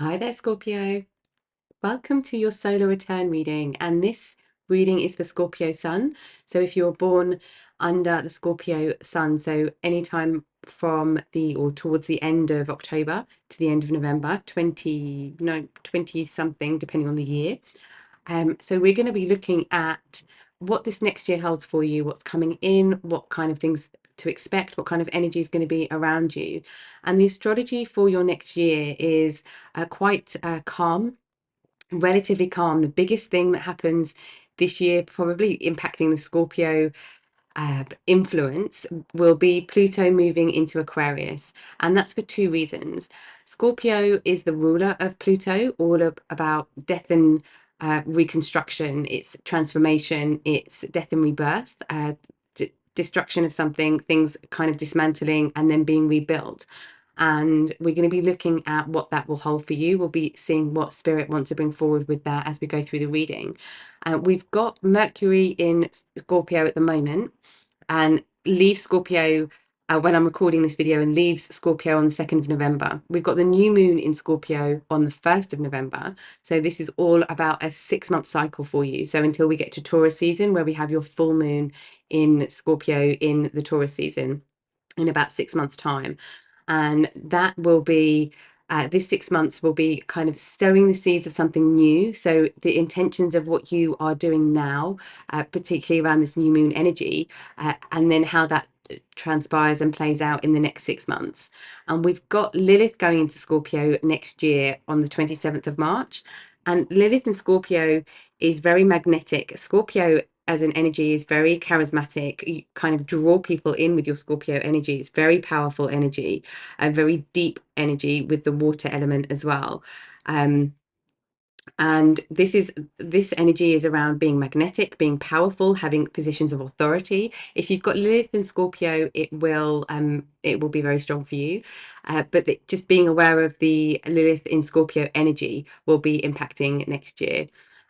Hi there, Scorpio. Welcome to your solar return reading. And this reading is for Scorpio Sun. So if you're born under the Scorpio Sun, so anytime from the or towards the end of October to the end of November, 20 something, depending on the year. So we're going to be looking at what this next year holds for you, what's coming in, what kind of things to expect, what kind of energy is going to be around you. And the astrology for your next year is quite calm, relatively calm. The biggest thing that happens this year, probably impacting the Scorpio influence, will be Pluto moving into Aquarius. And that's for two reasons. Scorpio is the ruler of Pluto, about death and reconstruction, it's transformation, it's death and rebirth, destruction of something, things kind of dismantling and then being rebuilt. And we're going to be looking at what that will hold for you. We'll be seeing what spirit wants to bring forward with that as we go through the reading. We've got Mercury in Scorpio at the moment, and leaves Scorpio when I'm recording this video, and leaves Scorpio on the 2nd of November. We've got the new moon in Scorpio on the 1st of November. So this is all about a 6-month cycle for you. So until we get to Taurus season, where we have your full moon in Scorpio in the Taurus season in about 6 months' time. And that will be this 6 months will be kind of sowing the seeds of something new. So the intentions of what you are doing now, particularly around this new moon energy, and then how that transpires and plays out in the next 6 months. And we've got Lilith going into Scorpio next year on the 27th of March. And Lilith in Scorpio is very magnetic. Scorpio as an energy is very charismatic. You kind of draw people in with your Scorpio energy. It's very powerful energy, a very deep energy with the water element as well. And this energy is around being magnetic, being powerful, having positions of authority. If you've got Lilith in Scorpio, it will be very strong for you. But just being aware of the Lilith in Scorpio energy will be impacting next year.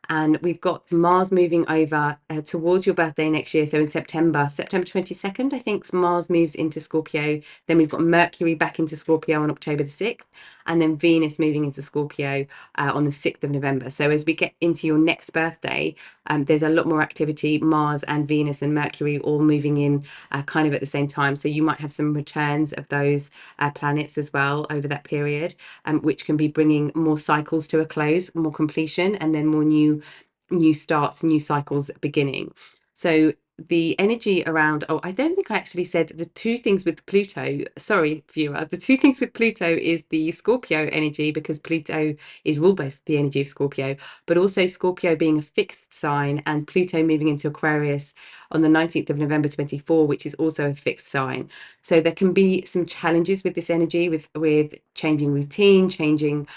And we've got Mars moving over towards your birthday next year. So in September 22nd, I think Mars moves into Scorpio. Then we've got Mercury back into Scorpio on October the 6th, and then Venus moving into Scorpio on the 6th of November. So as we get into your next birthday, there's a lot more activity, Mars and Venus and Mercury all moving in kind of at the same time. So you might have some returns of those planets as well over that period, which can be bringing more cycles to a close, more completion, and then more new starts, new cycles beginning. So the energy around, I don't think I actually said the two things with Pluto. Sorry, viewer. The two things with Pluto is the Scorpio energy, because Pluto is ruled by the energy of Scorpio, but also Scorpio being a fixed sign and Pluto moving into Aquarius on the 19th of November 24, which is also a fixed sign. So there can be some challenges with this energy, with changing routine, changing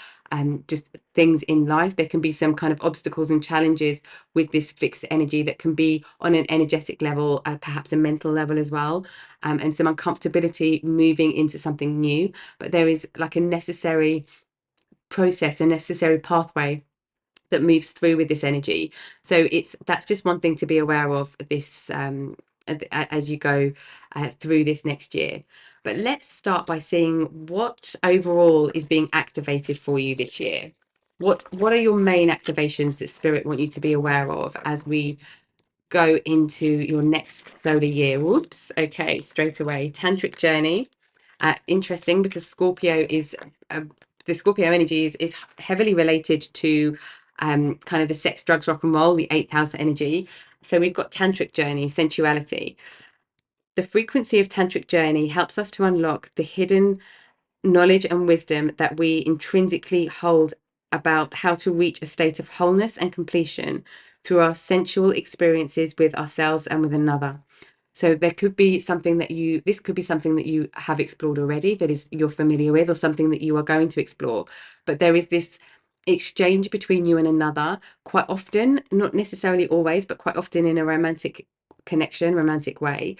just things in life. There can be some kind of obstacles and challenges with this fixed energy that can be on an energetic level, perhaps a mental level as well, and some uncomfortability moving into something new. But there is like a necessary process, a necessary pathway that moves through with this energy. So that's just one thing to be aware of this as you go through this next year. But let's start by seeing what overall is being activated for you this year. What are your main activations that Spirit want you to be aware of as we go into your next solar year? Whoops. Okay, straight away. Tantric journey. Interesting, because Scorpio is the Scorpio energy is heavily related to kind of the sex, drugs, rock and roll, the 8th house energy. So we've got tantric journey, sensuality. The frequency of tantric journey helps us to unlock the hidden knowledge and wisdom that we intrinsically hold about how to reach a state of wholeness and completion through our sensual experiences with ourselves and with another. So there could be something that this could be something that you have explored already, that is you're familiar with, or something that you are going to explore. But there is this exchange between you and another quite often, not necessarily always, but quite often in a romantic connection, romantic way.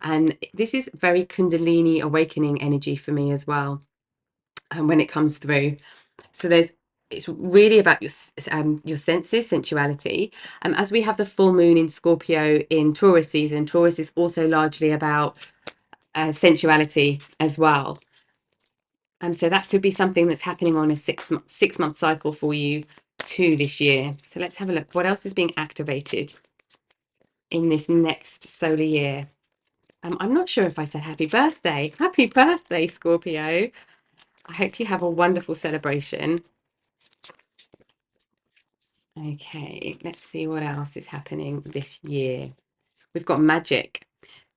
And this is very Kundalini awakening energy for me as well, and when it comes through. So it's really about your senses, sensuality. As we have the full moon in Scorpio in Taurus season, Taurus is also largely about sensuality as well. So that could be something that's happening on a six month cycle for you too this year. So let's have a look. What else is being activated in this next solar year? I'm not sure if I said happy birthday. Happy birthday, Scorpio. I hope you have a wonderful celebration. Okay, let's see what else is happening this year. We've got magic.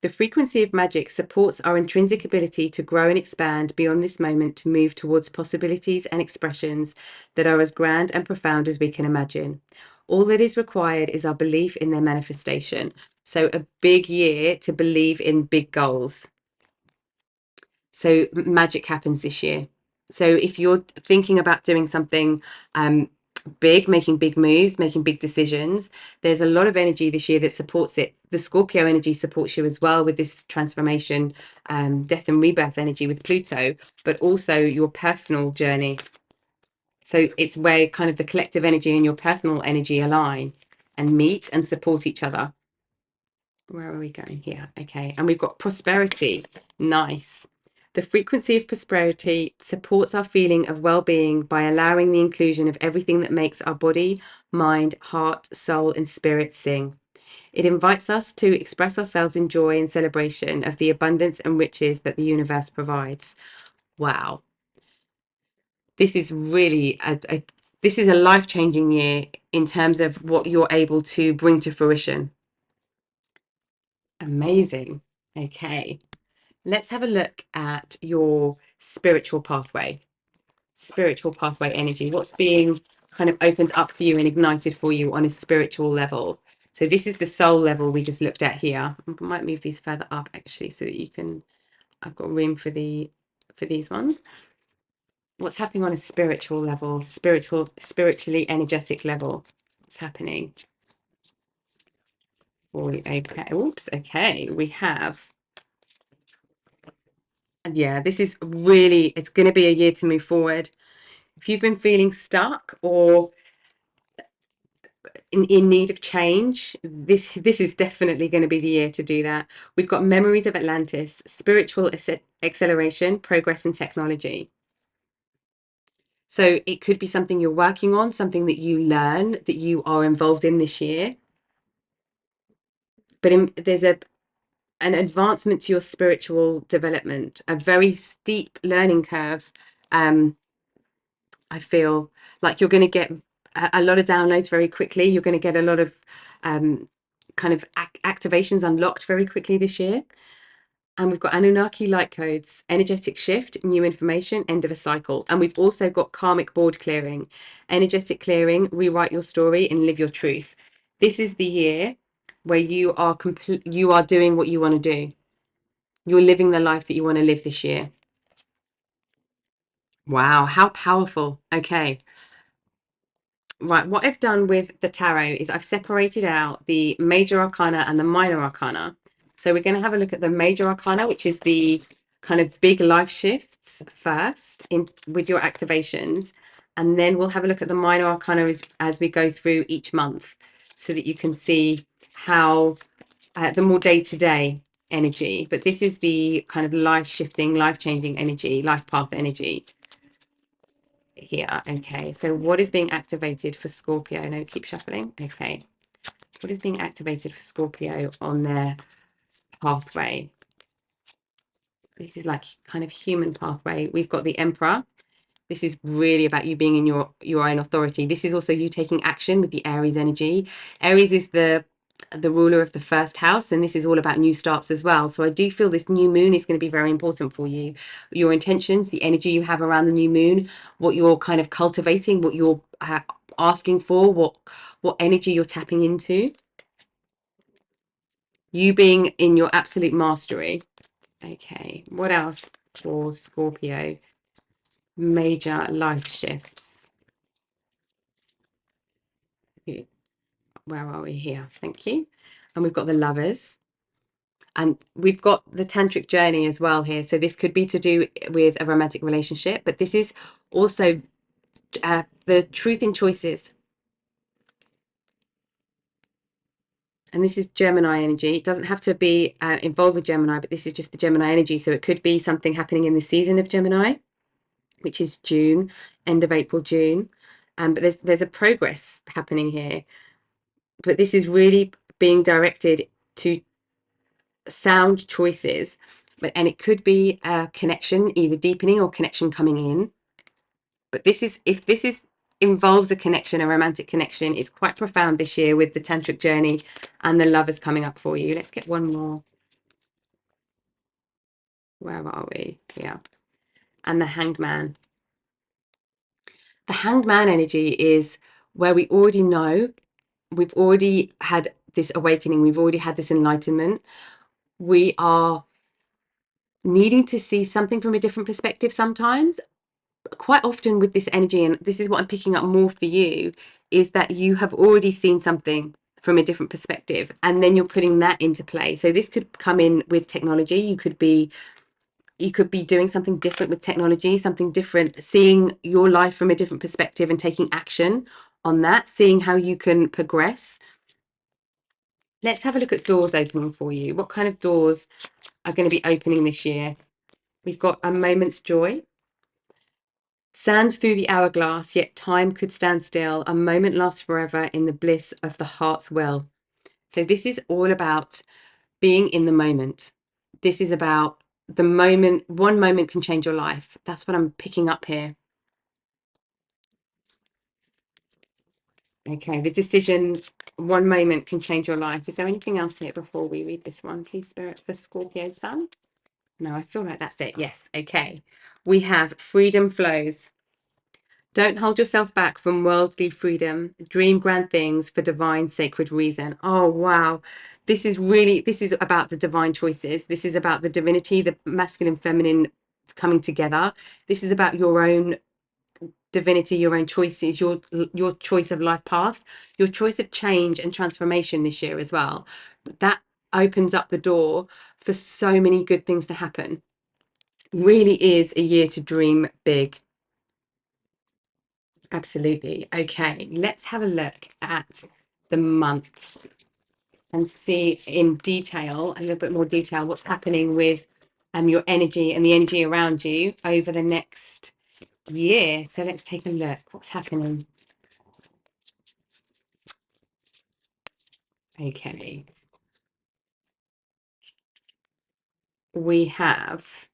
The frequency of magic supports our intrinsic ability to grow and expand beyond this moment, to move towards possibilities and expressions that are as grand and profound as we can imagine. All that is required is our belief in their manifestation. So a big year to believe in big goals. So magic happens this year. So if you're thinking about doing something big, making big moves, making big decisions, there's a lot of energy this year that supports it. The Scorpio energy supports you as well with this transformation, death and rebirth energy with Pluto, but also your personal journey. So it's where kind of the collective energy and your personal energy align and meet and support each other. Where are we going here? Okay, and we've got prosperity. Nice. The frequency of prosperity supports our feeling of well-being by allowing the inclusion of everything that makes our body, mind, heart, soul, and spirit sing. It invites us to express ourselves in joy and celebration of the abundance and riches that the universe provides. Wow. This is really this is a life-changing year in terms of what you're able to bring to fruition. Amazing. Okay. Let's have a look at your spiritual pathway energy. What's being kind of opened up for you and ignited for you on a spiritual level? So this is the soul level we just looked at here. I might move these further up actually so that you can, I've got room for these ones. What's happening on a spiritual level, spiritually energetic level? What's happening? Okay. Oops. Okay. We have, yeah, this is really, it's going to be a year to move forward. If you've been feeling stuck or in need of change, this is definitely going to be the year to do that. We've got memories of Atlantis, spiritual acceleration, progress and technology. So it could be something you're working on, something that you learn, that you are involved in this year. But there's an advancement to your spiritual development, a very steep learning curve. I feel like you're going to get a lot of downloads very quickly. You're going to get a lot of kind of activations unlocked very quickly this year. And we've got Anunnaki light codes, energetic shift, new information, end of a cycle. And we've also got karmic board clearing, energetic clearing, rewrite your story and live your truth. This is the year where you are doing what you want to do. You're living the life that you want to live this year. Wow, how powerful. Okay. Right, what I've done with the tarot is I've separated out the major arcana and the minor arcana. So we're going to have a look at the major arcana, which is the kind of big life shifts first in with your activations, and then we'll have a look at the minor arcana as we go through each month, so that you can see how the more day-to-day energy. But this is the kind of life-shifting, life-changing energy, life path energy here. Okay, so what is being activated for Scorpio? No, keep shuffling. Okay, what is being activated for Scorpio on their pathway? This is like kind of human pathway. We've got the Emperor. This is really about you being in your own authority. This is also you taking action with the Aries energy. Aries is the ruler of the first house, and this is all about new starts as well. So I do feel this new moon is going to be very important for you. Your intentions, the energy you have around the new moon, what you're kind of cultivating, what you're asking for, what energy you're tapping into. You being in your absolute mastery. Okay, what else for Scorpio? Major life shifts. Where are we here? Thank you. And we've got the Lovers. And we've got the tantric journey as well here. So this could be to do with a romantic relationship, but this is also the truth in choices. And this is Gemini energy. It doesn't have to be involved with Gemini, but this is just the Gemini energy. So it could be something happening in the season of Gemini. which is June, end of April, June. But there's a progress happening here. But this is really being directed to sound choices. And it could be a connection, either deepening or connection coming in. But if this is involves a connection, a romantic connection, it's quite profound this year with the tantric journey and the lovers coming up for you. Let's get one more. Where are we? Yeah. And the hanged man. The hanged man energy is where we already know, we've already had this awakening, we've already had this enlightenment. We are needing to see something from a different perspective sometimes. Quite often with this energy, and this is what I'm picking up more for you, is that you have already seen something from a different perspective and then you're putting that into play. So this could come in with technology. You could be doing something different with technology, something different, seeing your life from a different perspective and taking action on that, seeing how you can progress. Let's have a look at doors opening for you. What kind of doors are going to be opening this year? We've got a moment's joy. Sand through the hourglass, yet time could stand still. A moment lasts forever in the bliss of the heart's will. So this is all about being in the moment. This is about the moment. One moment can change your life. That's what I'm picking up here. Okay, the decision, one moment can change your life. Is there anything else here before we read this one? Please, Spirit, for Scorpio Sun. No, I feel like that's it. Yes. Okay. We have freedom flows. Don't hold yourself back from worldly freedom. Dream grand things for divine sacred reason. Oh, wow. This is about the divine choices. This is about the divinity, the masculine, feminine coming together. This is about your own divinity, your own choices, your choice of life path, your choice of change and transformation this year as well. That opens up the door for so many good things to happen. Really is a year to dream big. Absolutely. Okay, let's have a look at the months and see in detail, a little bit more detail, what's happening with your energy and the energy around you over the next year. So let's take a look. What's happening? Okay. We have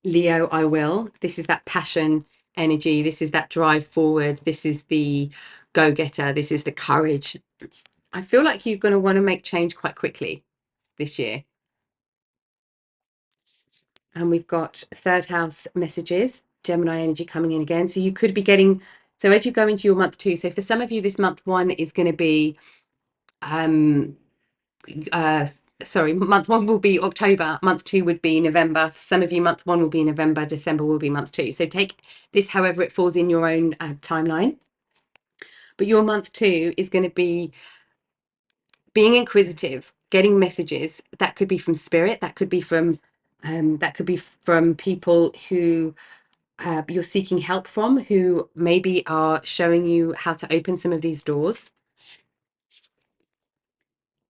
Leo, I will. This is that passion energy. This is that drive forward. This is the go-getter. This is the courage. I feel like you're going to want to make change quite quickly this year. And we've got third house messages, Gemini energy coming in again. So you could be getting, so as you go into your month two, so for some of you, this month one is going to be, month one will be October, month two would be November. For some of you, month one will be November, December will be month two. So take this however it falls in your own timeline. But your month two is going to be being inquisitive, getting messages. That could be from spirit, that could be from people who you're seeking help from, who maybe are showing you how to open some of these doors.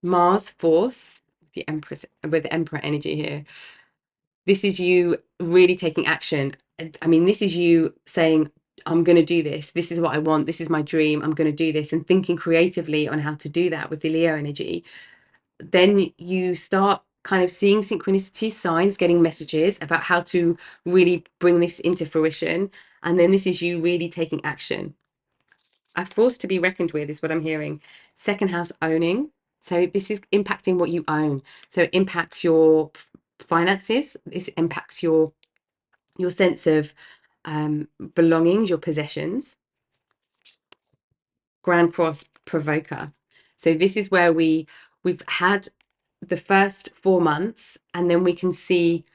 Mars force, the Empress, with the Emperor energy here. This is you really taking action. I mean, this is you saying, I'm going to do this. This is what I want. This is my dream. I'm going to do this, and thinking creatively on how to do that with the Leo energy. Then you start kind of seeing synchronicity signs, getting messages about how to really bring this into fruition. And then this is you really taking action. A force to be reckoned with is what I'm hearing. Second house owning. So this is impacting what you own. So it impacts your finances. This impacts your sense of belongings, your possessions. Grand Cross provoker. So this is where we've had the first 4 months, and then we can see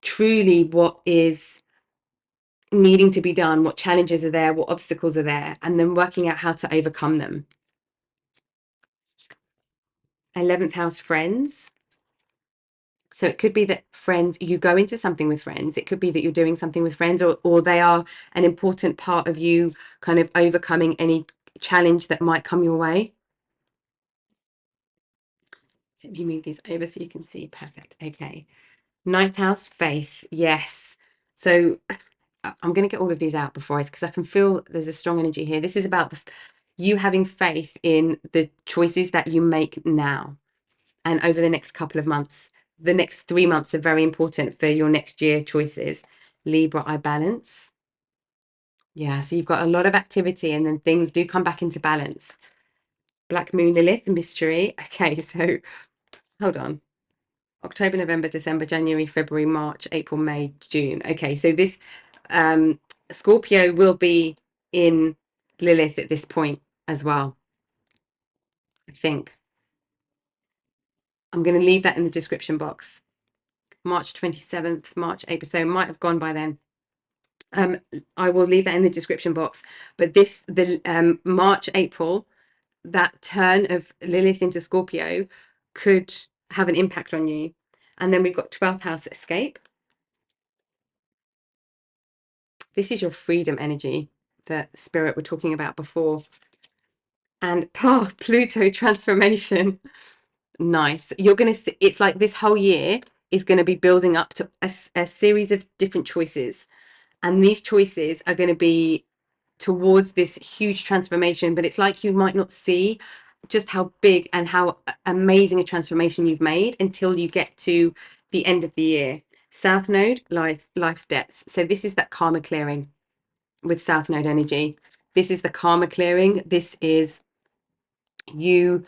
truly what is needing to be done, what challenges are there, what obstacles are there, and then working out how to overcome them. 11th house friends. So it could be that friends, you go into something with friends. It could be that you're doing something with friends, or they are an important part of you kind of overcoming any challenge that might come your way. Let me move these over so you can see. Perfect. Okay. 9th house, faith. Yes. So I'm going to get all of these out before because I can feel there's a strong energy here. This is about you having faith in the choices that you make now and over the next couple of months. The next 3 months are very important for your next year choices. Libra, I balance. Yeah, so you've got a lot of activity and then things do come back into balance. Black Moon, Lilith, mystery. Okay, so hold on. October, November, December, January, February, March, April, May, June. Okay, so this Scorpio will be in Lilith at this point as well, I think. I'm going to leave that in the description box. March 27th, March, April, so it might have gone by then. I will leave that in the description box. But the March, April, that turn of Lilith into Scorpio could have an impact on you. And then we've got 12th house escape. This is your freedom energy that Spirit were talking about before. And Pluto transformation. Nice. You're going to see, it's like this whole year is going to be building up to a series of different choices. And these choices are going to be towards this huge transformation, but it's like you might not see just how big and how amazing a transformation you've made until you get to the end of the year. South Node, life's debts. So this is that karma clearing with South Node energy. This is the karma clearing. This is you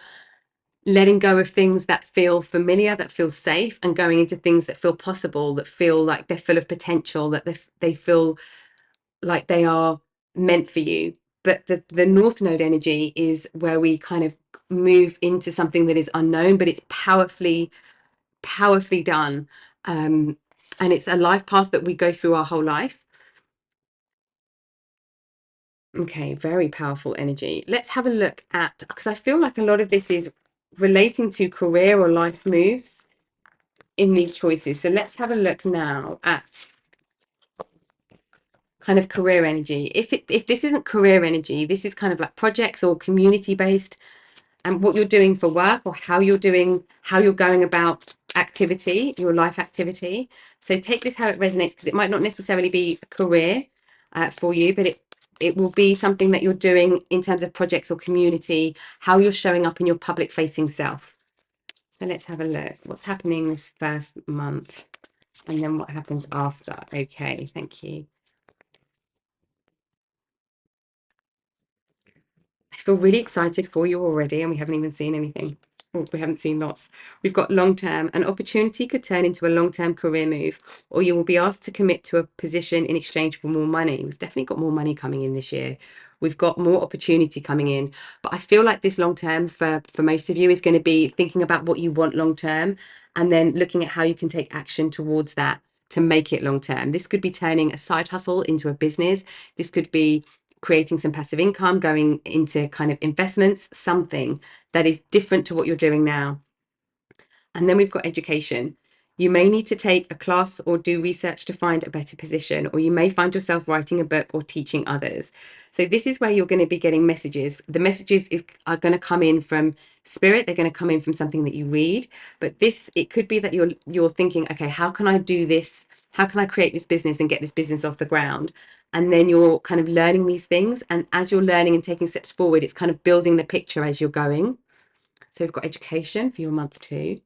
letting go of things that feel familiar, that feel safe, and going into things that feel possible, that feel like they're full of potential, that they feel like they are meant for you. But the North Node energy is where we kind of move into something that is unknown, but it's powerfully done. And it's a life path that we go through our whole life. Okay, very powerful energy. Let's have a look at, because I feel like a lot of this is relating to career or life moves in these choices. So let's have a look now at kind of career energy. If this isn't career energy, this is kind of like projects or community based, and what you're doing for work or how you're going about activity, your life activity. So take this how it resonates, because it might not necessarily be a career for you, but it will be something that you're doing in terms of projects or community, how you're showing up in your public facing self. So let's have a look. What's happening this first month and then what happens after? Okay, thank you. I feel really excited for you already, and we haven't even seen anything. Well, we haven't seen lots. We've got long-term. An opportunity could turn into a long-term career move, or you will be asked to commit to a position in exchange for more money. We've definitely got more money coming in this year. We've got more opportunity coming in. But I feel like this long-term for most of you is going to be thinking about what you want long-term and then looking at how you can take action towards that to make it long-term. This could be turning a side hustle into a business. This could be creating some passive income, going into kind of investments, something that is different to what you're doing now. And then we've got education. You may need to take a class or do research to find a better position, or you may find yourself writing a book or teaching others. So this is where you're going to be getting messages. The messages are going to come in from spirit. They're going to come in from something that you read. But it could be that you're thinking, okay, how can I do this? How can I create this business and get this business off the ground? And then you're kind of learning these things. And as you're learning and taking steps forward, it's kind of building the picture as you're going. So we've got education for your month 2.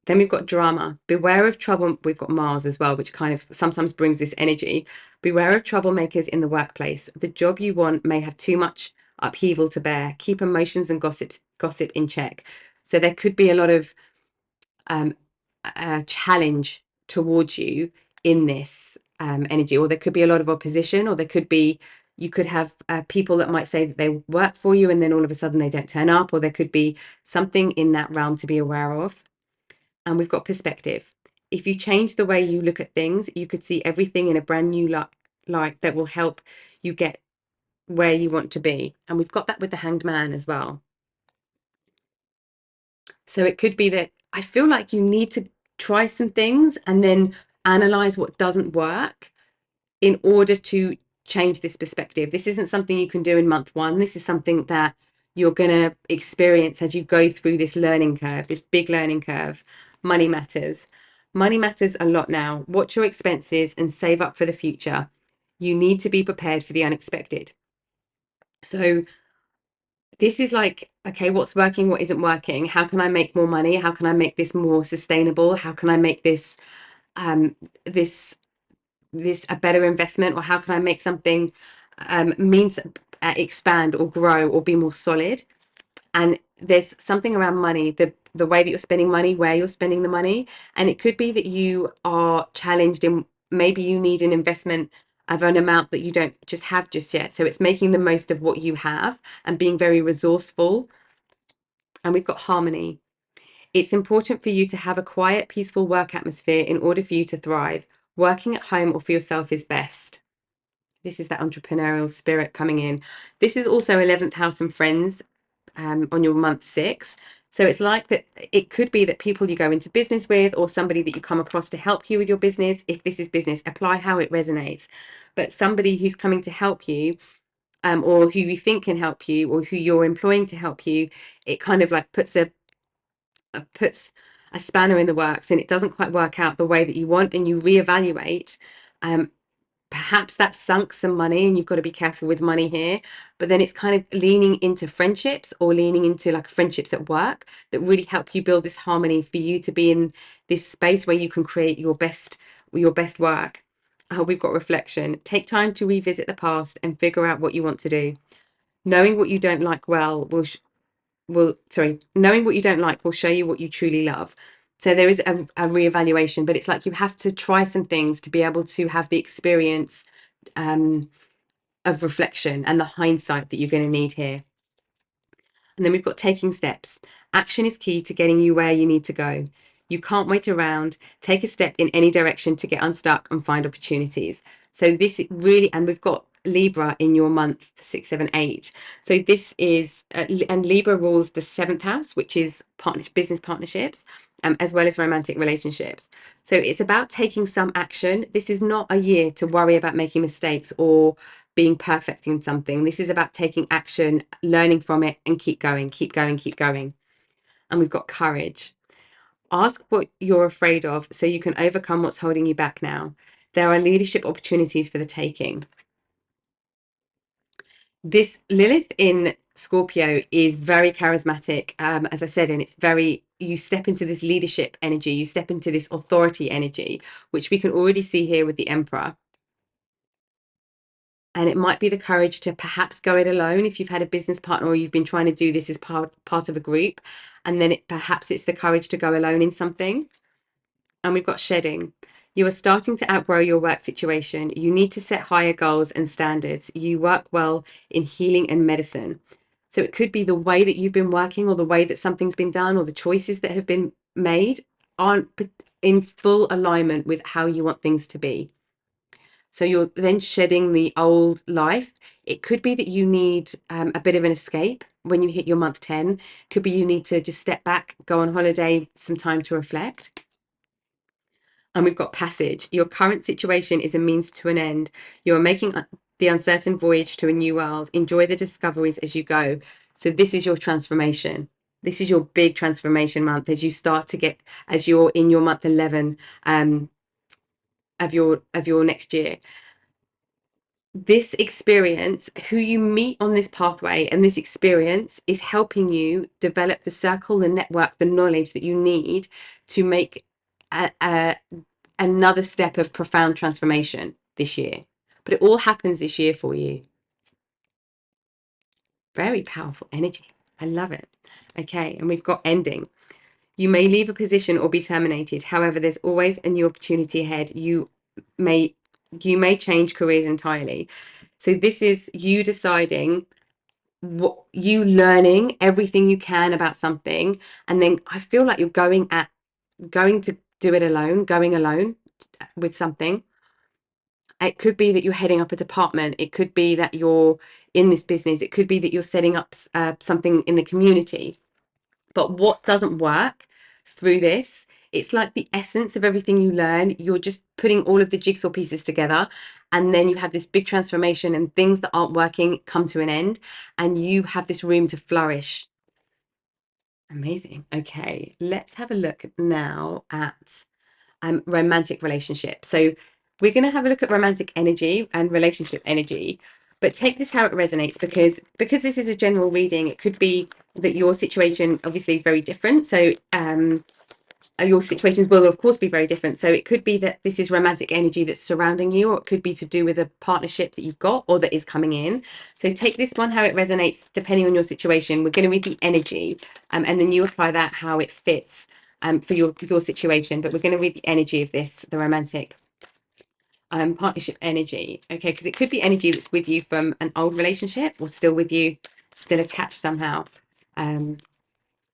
Then we've got drama. Beware of trouble. We've got Mars as well, which kind of sometimes brings this energy. Beware of troublemakers in the workplace. The job you want may have too much upheaval to bear. Keep emotions and gossip in check. So there could be a lot of challenge towards you in this energy, or there could be a lot of opposition, or you could have people that might say that they work for you and then all of a sudden they don't turn up, or there could be something in that realm to be aware of. And we've got perspective. If you change the way you look at things, you could see everything in a brand new light that will help you get where you want to be. And we've got that with the Hanged Man as well. So it could be that I feel like you need to try some things and then analyze what doesn't work in order to change this perspective. This isn't something you can do in month 1. This is something that you're going to experience as you go through this learning curve, this big learning curve. Money matters. Money matters a lot now. Watch your expenses and save up for the future. You need to be prepared for the unexpected. So this is like, okay, what's working, what isn't working? How can I make more money? How can I make this more sustainable? How can I make this this a better investment? Or how can I make something means expand or grow or be more solid? And there's something around money, the way that you're spending money, where you're spending the money. And it could be that you are challenged in, maybe you need an investment of an amount that you don't just have just yet. So it's making the most of what you have and being very resourceful. And we've got harmony. It's important for you to have a quiet, peaceful work atmosphere in order for you to thrive. Working at home or for yourself is best. This is that entrepreneurial spirit coming in. This is also 11th house and friends on your month 6. So it's like that, it could be that people you go into business with, or somebody that you come across to help you with your business. If this is business, apply how it resonates. But somebody who's coming to help you, or who you think can help you, or who you're employing to help you, it kind of like puts a spanner in the works, and it doesn't quite work out the way that you want, and you reevaluate. Perhaps that's sunk some money, and you've got to be careful with money here. But then it's kind of leaning into friendships, or leaning into like friendships at work, that really help you build this harmony for you to be in this space where you can create your best work. We've got reflection. Take time to revisit the past and figure out what you want to do. Knowing what you don't like knowing what you don't like will show you what you truly love. So there is a reevaluation, but it's like you have to try some things to be able to have the experience of reflection and the hindsight that you're going to need here. And then we've got taking steps. Action is key to getting you where you need to go. You can't wait around. Take a step in any direction to get unstuck and find opportunities. So this really, and we've got Libra in your month 6, 7, 8. So this is, and Libra rules the 7th house, which is business partnerships, as well as romantic relationships. So it's about taking some action. This is not a year to worry about making mistakes or being perfect in something. This is about taking action, learning from it, and keep going, keep going, keep going. And we've got courage. Ask what you're afraid of so you can overcome what's holding you back now. There are leadership opportunities for the taking. This Lilith in Scorpio is very charismatic, as I said, and it's very, you step into this leadership energy, you step into this authority energy, which we can already see here with the Emperor. And it might be the courage to perhaps go it alone if you've had a business partner, or you've been trying to do this as part of a group, and then perhaps it's the courage to go alone in something. And we've got shedding. You are starting to outgrow your work situation. You need to set higher goals and standards. You work well in healing and medicine. So it could be the way that you've been working, or the way that something's been done, or the choices that have been made aren't in full alignment with how you want things to be. So you're then shedding the old life. It could be that you need a bit of an escape when you hit your month 10. Could be you need to just step back, go on holiday, some time to reflect. And we've got passage. Your current situation is a means to an end. You're making the uncertain voyage to a new world. Enjoy the discoveries as you go. So this is your transformation. This is your big transformation month, as you start to get, as you're in your month 11 of your next year. This experience, who you meet on this pathway, and this experience is helping you develop the circle, the network, the knowledge that you need to make another step of profound transformation this year. But it all happens this year for you. Very powerful energy. I love it. Okay, and we've got ending. You may leave a position or be terminated. However, there's always a new opportunity ahead. You may change careers entirely. So this is you deciding, what you learning everything you can about something, and then I feel like you're going to do it alone, going alone with something. It could be that you're heading up a department. It could be that you're in this business. It could be that you're setting up something in the community. But what doesn't work through this, it's like the essence of everything you learn, you're just putting all of the jigsaw pieces together, and then you have this big transformation, and things that aren't working come to an end, and you have this room to flourish. Amazing. Okay, let's have a look now at romantic relationship. So we're going to have a look at romantic energy and relationship energy, but take this how it resonates, because this is a general reading. It could be that your situation obviously is very different. So your situations will of course be very different. So it could be that this is romantic energy that's surrounding you, or it could be to do with a partnership that you've got or that is coming in. So take this one how it resonates depending on your situation. We're going to read the energy, and then you apply that how it fits for your situation. But we're going to read the energy of this, the romantic partnership energy. Okay, because it could be energy that's with you from an old relationship, or still with you, still attached somehow,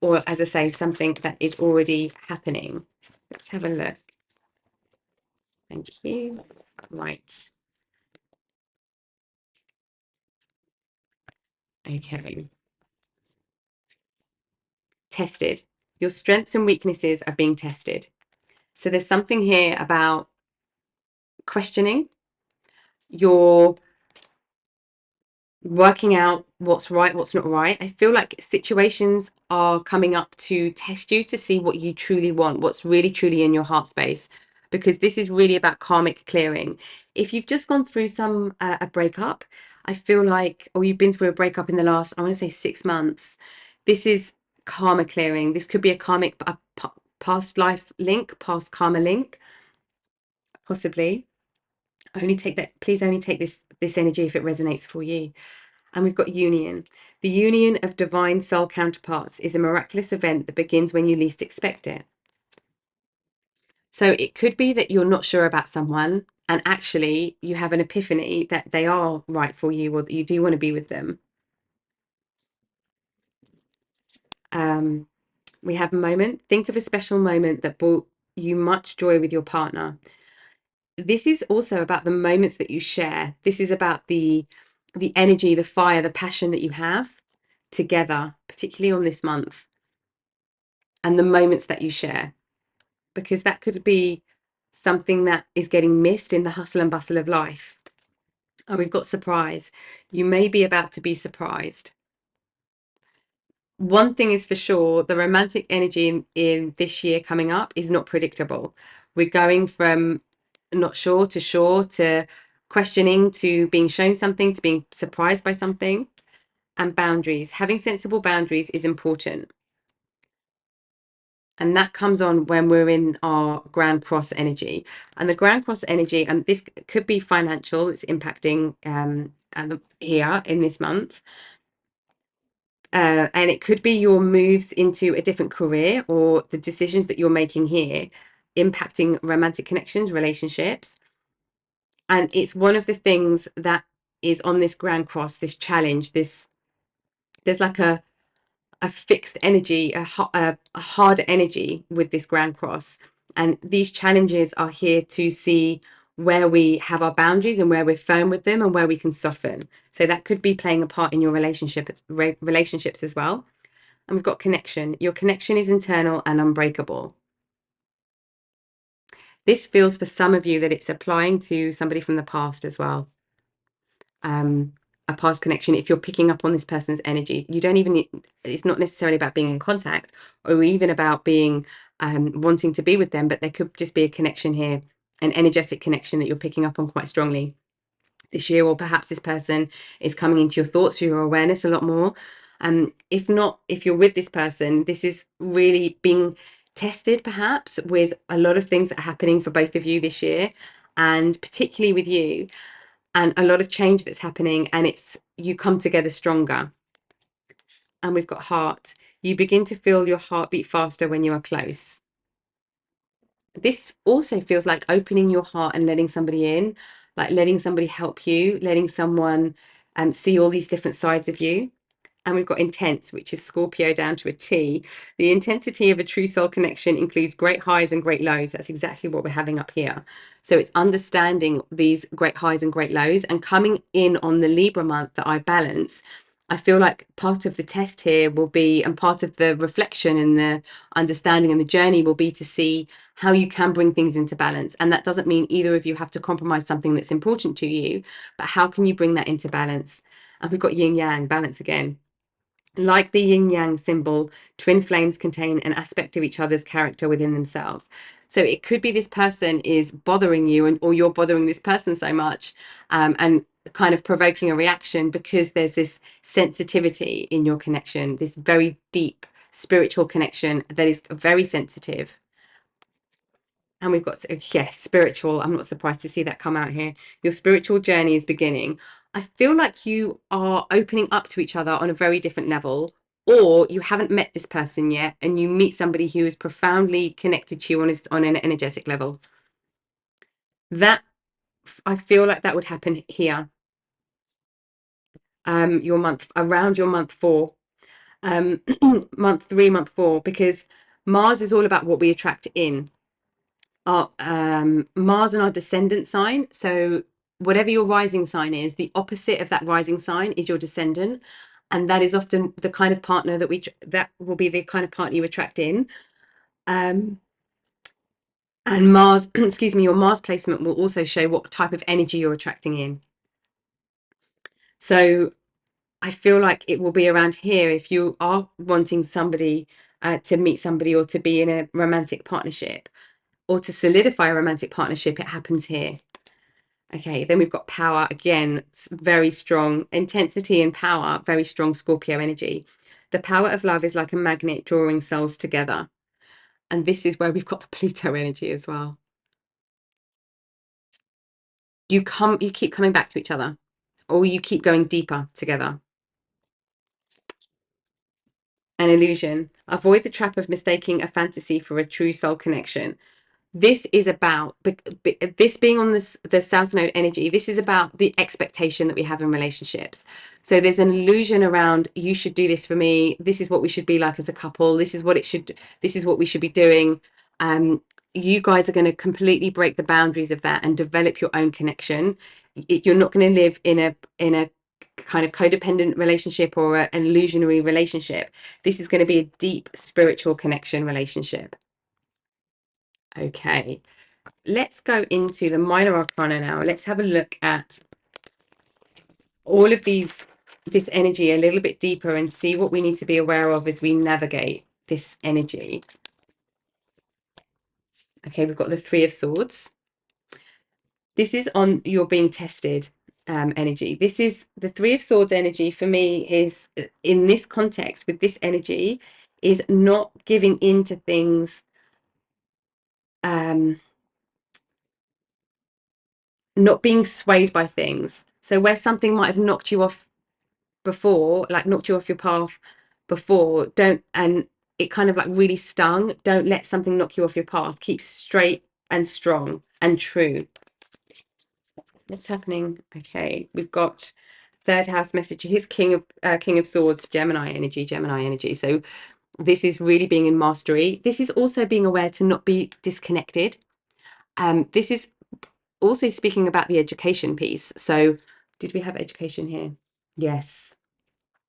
or as I say, something that is already happening. Let's have a look. Thank you. Right. Okay. Tested. Your strengths and weaknesses are being tested. So there's something here about questioning your working out what's right, what's not right. I feel like situations are coming up to test you to see what you truly want, what's really truly in your heart space, because this is really about karmic clearing. If you've just gone through a breakup, I feel like, or you've been through a breakup in the last, I want to say 6 months, this is karma clearing. This could be a past life link, past karma link, possibly. Only take that, please only take this energy if it resonates for you. And we've got union. The union of divine soul counterparts is a miraculous event that begins when you least expect it. So it could be that you're not sure about someone, and actually you have an epiphany that they are right for you, or that you do want to be with them. We have a moment. Think of a special moment that brought you much joy with your partner. This is also about the moments that you share. This is about the energy, the fire, the passion that you have together, particularly on this month, and the moments that you share, because that could be something that is getting missed in the hustle and bustle of life. And we've got surprise. You may be about to be surprised. One thing is for sure, the romantic energy in this year coming up is not predictable. We're going from not sure to questioning, to being shown something, to being surprised by something. And boundaries. Having sensible boundaries is important. And that comes on when we're in our Grand Cross energy. And the Grand Cross energy, and this could be financial, it's impacting here in this month. And it could be your moves into a different career, or the decisions that you're making here impacting romantic connections, relationships. And it's one of the things that is on this Grand Cross, this challenge, there's like a fixed energy, a harder energy with this Grand Cross. And these challenges are here to see where we have our boundaries and where we're firm with them and where we can soften. So that could be playing a part in your relationships as well. And we've got connection. Your connection is internal and unbreakable. This feels for some of you that it's applying to somebody from the past as well. A past connection. If you're picking up on this person's energy, you don't even need, it's not necessarily about being in contact or even about being wanting to be with them, but there could just be a connection here, an energetic connection that you're picking up on quite strongly this year. Or perhaps this person is coming into your thoughts, your awareness a lot more. If not, if you're with this person, this is really being tested perhaps with a lot of things that are happening for both of you this year, and particularly with you, and a lot of change that's happening, and it's you come together stronger. And we've got heart. You begin to feel your heart beat faster when you are close. This also feels like opening your heart and letting somebody in, like letting somebody help you, letting someone see all these different sides of you. And we've got intense, which is Scorpio down to a T. The intensity of a true soul connection includes great highs and great lows. That's exactly what we're having up here. So it's understanding these great highs and great lows, and coming in on the Libra month that I balance. I feel like part of the test here will be, and part of the reflection and the understanding and the journey will be to see how you can bring things into balance. And that doesn't mean either of you have to compromise something that's important to you, but how can you bring that into balance? And we've got yin yang, balance again. Like the yin yang symbol, twin flames contain an aspect of each other's character within themselves. So it could be this person is bothering you, or you're bothering this person so much, and kind of provoking a reaction because there's this sensitivity in your connection, this very deep spiritual connection that is very sensitive. And we've got, yes, spiritual. I'm not surprised to see that come out here. Your spiritual journey is beginning. I feel like you are opening up to each other on a very different level, or you haven't met this person yet, and you meet somebody who is profoundly connected to you on an energetic level. That, I feel like that would happen here. Your month, around your month 4, month 3, month 4, because Mars is all about what we attract in. Our Mars and our descendant sign. So whatever your rising sign is, the opposite of that rising sign is your descendant, and that is often the kind of partner that will be the kind of partner you attract in. And Mars, excuse me, your Mars placement will also show what type of energy you're attracting in. So I feel like it will be around here if you are wanting somebody to meet somebody, or to be in a romantic partnership, or to solidify a romantic partnership. It happens here. Okay, then we've got power again, very strong intensity and power, very strong Scorpio energy. The power of love is like a magnet drawing souls together. And this is where we've got the Pluto energy as well. You keep coming back to each other, or you keep going deeper together. An illusion. Avoid the trap of mistaking a fantasy for a true soul connection. This is about this being on the South Node energy. This is about the expectation that we have in relationships. So there's an illusion around, you should do this for me. This is what we should be like as a couple. This is what we should be doing. You guys are going to completely break the boundaries of that and develop your own connection. You're not going to live in a kind of codependent relationship or an illusionary relationship. This is going to be a deep spiritual connection relationship. Okay, let's go into the minor arcana now. Let's have a look at all of this energy a little bit deeper and see what we need to be aware of as we navigate this energy. Okay, we've got the Three of Swords. This is on your being tested energy. This is the Three of Swords energy for me, is in this context with this energy, is not giving in to things, not being swayed by things. So where something might have knocked you off before, like knocked you off your path before, and it kind of like really stung, don't let something knock you off your path. Keep straight and strong and true. What's happening? Okay, we've got third house message. His King of Swords, Gemini energy. So this is really being in mastery. This is also being aware to not be disconnected. This is also speaking about the education piece. So did we have education here? Yes.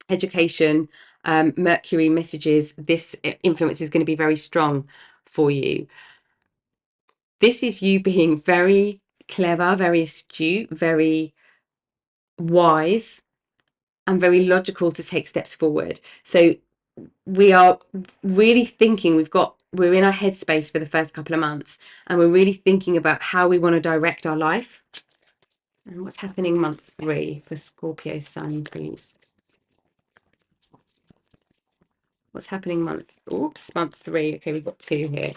Education, Mercury messages, this influence is going to be very strong for you. This is you being very clever, very astute, very wise, and very logical to take steps forward. So we are really thinking, we're in our headspace for the first couple of months, and we're really thinking about how we want to direct our life. And what's happening month 3 for Scorpio Sun, please? What's happening month 3? Okay, we've got 2 here.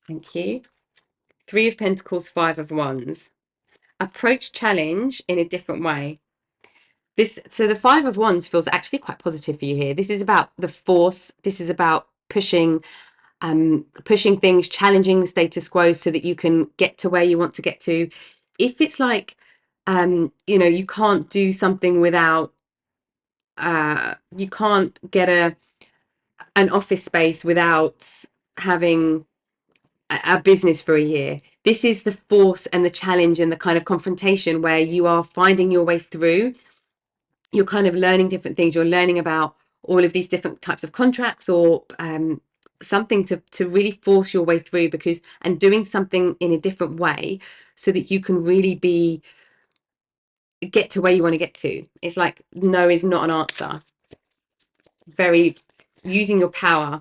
Thank you. 3 of Pentacles, 5 of Wands. Approach challenge in a different way. So the 5 of Wands feels actually quite positive for you here. This is about the force. This is about pushing things, challenging the status quo so that you can get to where you want to get to. If it's like, you can't do something without, you can't get an office space without having a business for a year. This is the force and the challenge and the kind of confrontation where you are finding your way through. You're kind of learning different things. You're learning about all of these different types of contracts, or something to really force your way through, and doing something in a different way so that you can really be get to where you want to get to. It's like no is not an answer. Very using your power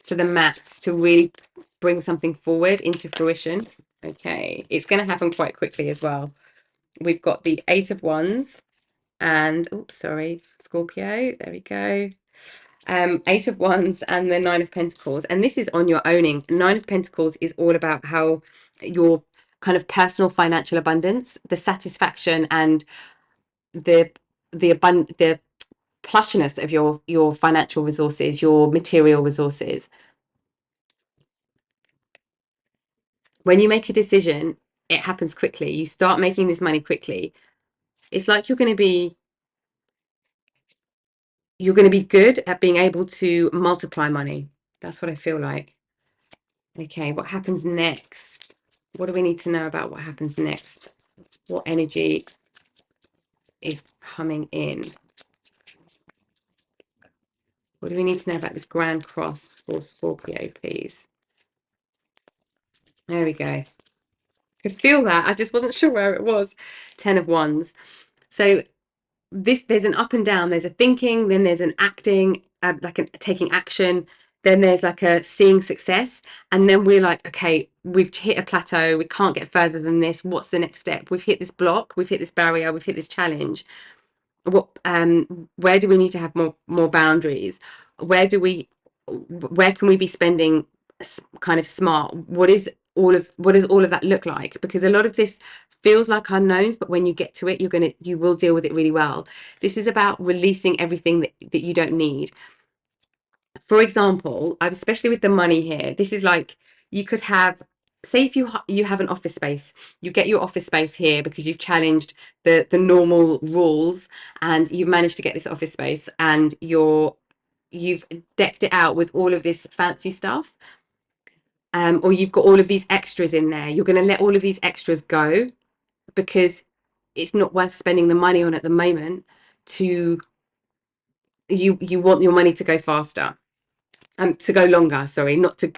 to the max to really bring something forward into fruition. Okay, it's going to happen quite quickly as well. We've got the Eight of Wands and, oops, sorry, Scorpio. There we go. Eight of Wands and the Nine of Pentacles. And this is on your owning. Nine of Pentacles is all about how your kind of personal financial abundance, the satisfaction and the plushness of your financial resources, your material resources. When you make a decision, it happens quickly. You start making this money quickly. It's like you're going to be good at being able to multiply money. That's what I feel like. Okay, what happens next? What do we need to know about what happens next? What energy is coming in? What do we need to know about this Grand Cross for Scorpio, please? There we go. I could feel that. I just wasn't sure where it was. 10 of Wands. So there's an up and down. There's a thinking, then there's an acting, like a taking action. Then there's like a seeing success. And then we're like, okay, we've hit a plateau. We can't get further than this. What's the next step? We've hit this block. We've hit this barrier. We've hit this challenge. Where do we need to have more boundaries? Where can we be spending kind of smart? What does all of that look like? Because a lot of this feels like unknowns, but when you get to it, you will deal with it really well. This is about releasing everything that you don't need. For example, especially with the money here, this is like you could have, say if you have an office space, you get your office space here because you've challenged the normal rules and you've managed to get this office space and you've decked it out with all of this fancy stuff, or you've got all of these extras in there. You're going to let all of these extras go because it's not worth spending the money on at the moment. You want your money to go faster. To go longer, sorry, not to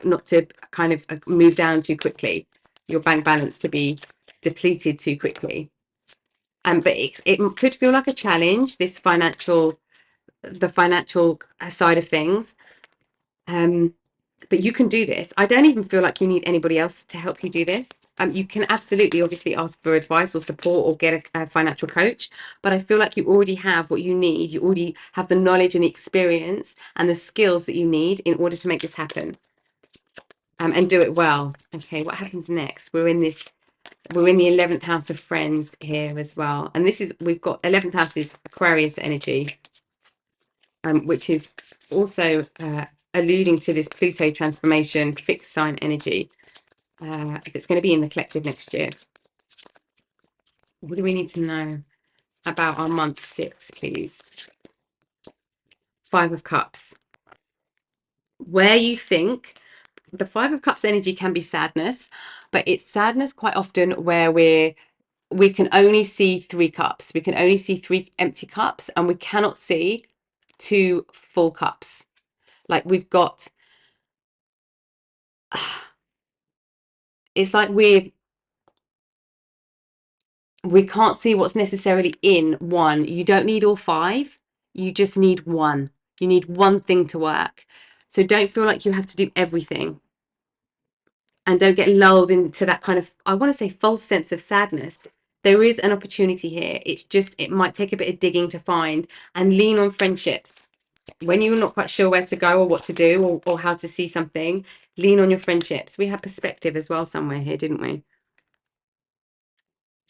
kind of move down too quickly, your bank balance to be depleted too quickly. But it could feel like a challenge, the financial side of things. But you can do this. I don't even feel like you need anybody else to help you do this. You can absolutely, obviously, ask for advice or support or get a financial coach. But I feel like you already have what you need. You already have the knowledge and the experience and the skills that you need in order to make this happen. And do it well. Okay, what happens next? We're in the 11th house of friends here as well. And we've got 11th house is Aquarius energy, which is also alluding to this Pluto transformation, fixed sign energy that's going to be in the collective next year. What do we need to know about our month 6, please? 5 of Cups. Where you think the 5 of Cups energy can be sadness, but it's sadness quite often where we can only see 3 cups. We can only see 3 empty cups and we cannot see 2 full cups. Like we've got, it's like we can't see what's necessarily in one. You don't need all 5. You just need one. You need one thing to work. So don't feel like you have to do everything. And don't get lulled into that kind of, I want to say, false sense of sadness. There is an opportunity here. It's just, it might take a bit of digging to find, and lean on friendships. When you're not quite sure where to go or what to do or how to see something, lean on your friendships. We had perspective as well somewhere here, didn't we?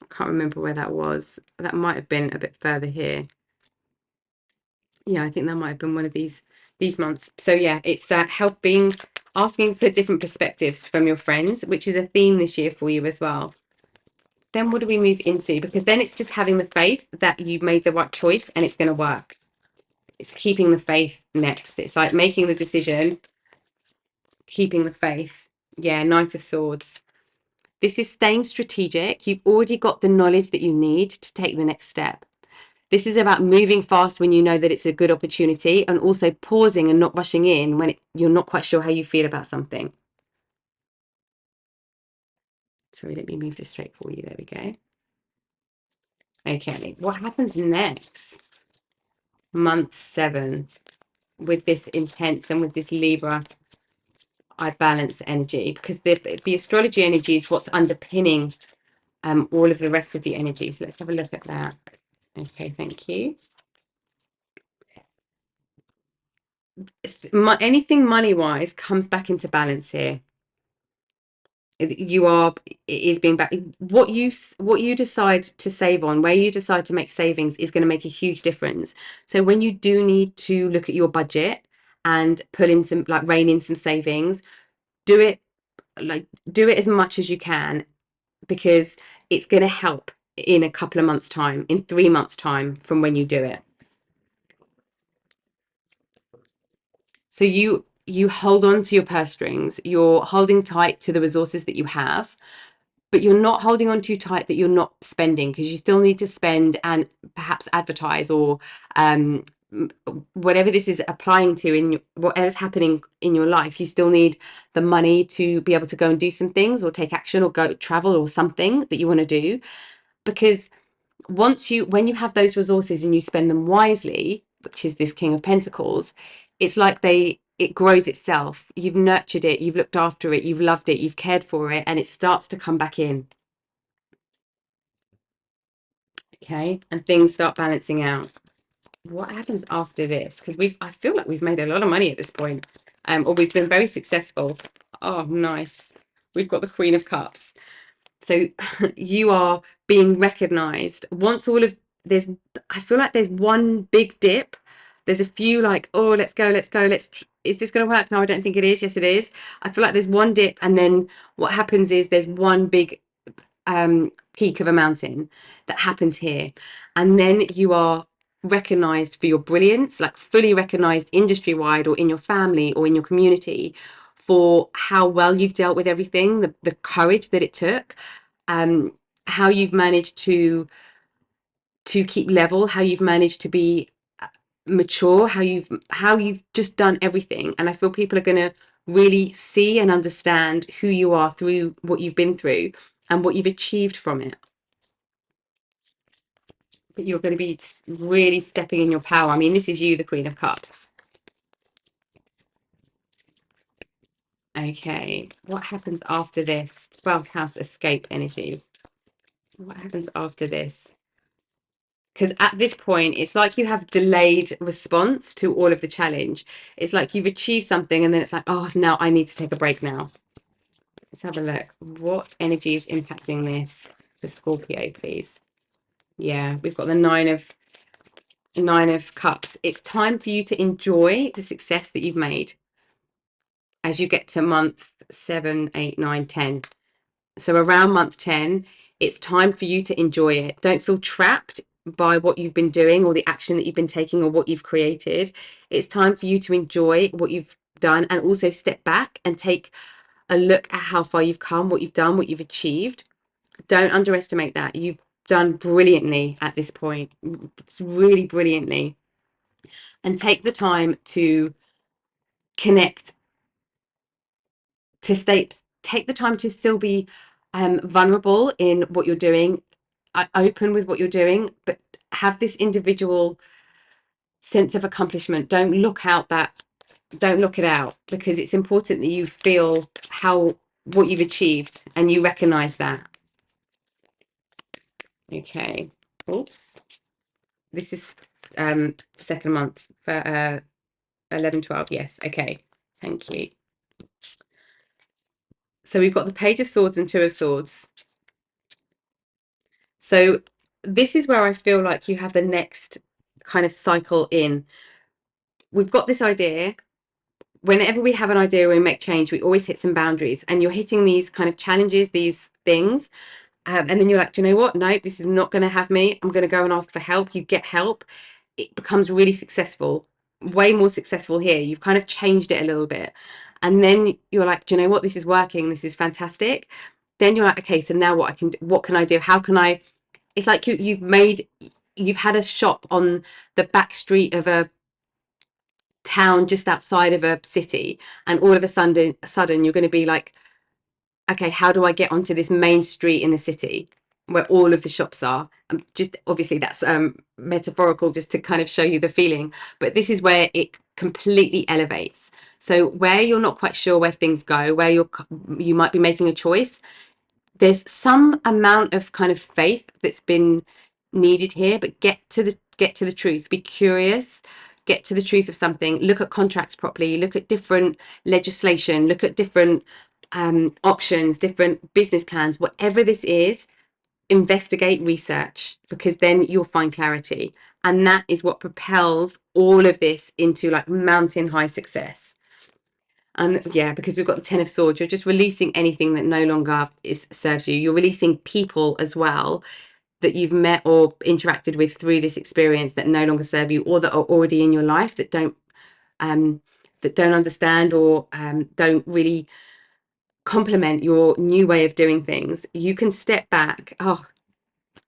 I can't remember where that was. That might have been a bit further here. Yeah, I think that might have been one of these months. So yeah, it's asking for different perspectives from your friends, which is a theme this year for you as well. Then what do we move into? Because then it's just having the faith that you've made the right choice and it's going to work. It's keeping the faith next. It's like making the decision, keeping the faith. Yeah, Knight of Swords. This is staying strategic. You've already got the knowledge that you need to take the next step. This is about moving fast when you know that it's a good opportunity, and also pausing and not rushing in when you're not quite sure how you feel about something. Sorry, let me move this straight for you. There we go. Okay, what happens next? Month 7 with this intense and with this Libra I balance energy, because the astrology energy is what's underpinning all of the rest of the energy. So let's have a look at that. Okay, thank you. Anything money-wise comes back into balance here. You are, it is being back. What you decide to save on, where you decide to make savings, is going to make a huge difference. So when you do need to look at your budget and pull in some, like rein in some savings, do it, like do it as much as you can, because it's going to help in a couple of months time, in 3 months time from when you do it. So you hold on to your purse strings, you're holding tight to the resources that you have, but you're not holding on too tight that you're not spending, because you still need to spend and perhaps advertise, or um, whatever this is applying to in whatever's happening in your life. You still need the money to be able to go and do some things, or take action, or go travel, or something that you want to do. Because when you have those resources and you spend them wisely, which is this King of Pentacles, it's like it grows itself. You've nurtured it, you've looked after it, you've loved it, you've cared for it, and it starts to come back in. Okay, and things start balancing out. What happens after this? Because I feel like we've made a lot of money at this point, or we've been very successful. Oh, nice. We've got the Queen of Cups. So you are being recognized. Once all of there's, I feel like there's one big dip. There's a few like, oh, let's go, is this going to work? No, I don't think it is. Yes, it is. I feel like there's one dip, and then what happens is there's one big peak of a mountain that happens here, and then you are recognized for your brilliance, like fully recognized industry wide, or in your family, or in your community, for how well you've dealt with everything, the courage that it took, how you've managed to keep level, how you've managed to be mature, how you've just done everything. And I feel people are going to really see and understand who you are through what you've been through and what you've achieved from it. But you're going to be really stepping in your power. I mean, this is you, the Queen of Cups. Okay, what happens after this? 12th house escape energy. What happens after this? Because at this point, it's like you have delayed response to all of the challenge. It's like you've achieved something, and then it's like, oh, now I need to take a break now. Let's have a look. What energy is impacting this for Scorpio, please? Yeah, we've got the Nine of Cups. It's time for you to enjoy the success that you've made as you get to month 7, 8, 9, 10. So around month 10, it's time for you to enjoy it. Don't feel trapped by what you've been doing, or the action that you've been taking, or what you've created. It's time for you to enjoy what you've done, and also step back and take a look at how far you've come, what you've done, what you've achieved. Don't underestimate that. You've done brilliantly at this point. It's really brilliantly. And take the time to connect, take the time to still be vulnerable in what you're doing, open with what you're doing, but have this individual sense of accomplishment. Don't look it out, because it's important that you feel what you've achieved and you recognize that. Okay. Oops. This is second month for 11, 12. Yes. Okay. Thank you. So we've got the Page of Swords and Two of Swords. So this is where I feel like you have the next kind of cycle in. We've got this idea. Whenever we have an idea or we make change, we always hit some boundaries, and you're hitting these kind of challenges, these things. And then you're like, do you know what? Nope, this is not going to have me. I'm going to go and ask for help. You get help. It becomes really successful, way more successful here. You've kind of changed it a little bit. And then you're like, do you know what? This is working. This is fantastic. Then you're like, okay, so now what can I do? How can I, it's like you've had a shop on the back street of a town just outside of a city, and all of a sudden you're going to be like, okay, how do I get onto this main street in the city? where all of the shops are. Just obviously that's metaphorical, just to kind of show you the feeling, but this is where it completely elevates. So where you're not quite sure where things go, where you might be making a choice, there's some amount of kind of faith that's been needed here, but get to the truth. Be curious, get to the truth of something. Look at contracts properly, look at different legislation, look at different options, different business plans, whatever this is. Investigate, research, because then you'll find clarity, and that is what propels all of this into like mountain high success. Yeah, because we've got the Ten of Swords. You're just releasing anything that no longer serves you. You're releasing people as well that you've met or interacted with through this experience that no longer serve you, or that are already in your life um, that don't understand, or don't really complement your new way of doing things. You can step back. Oh,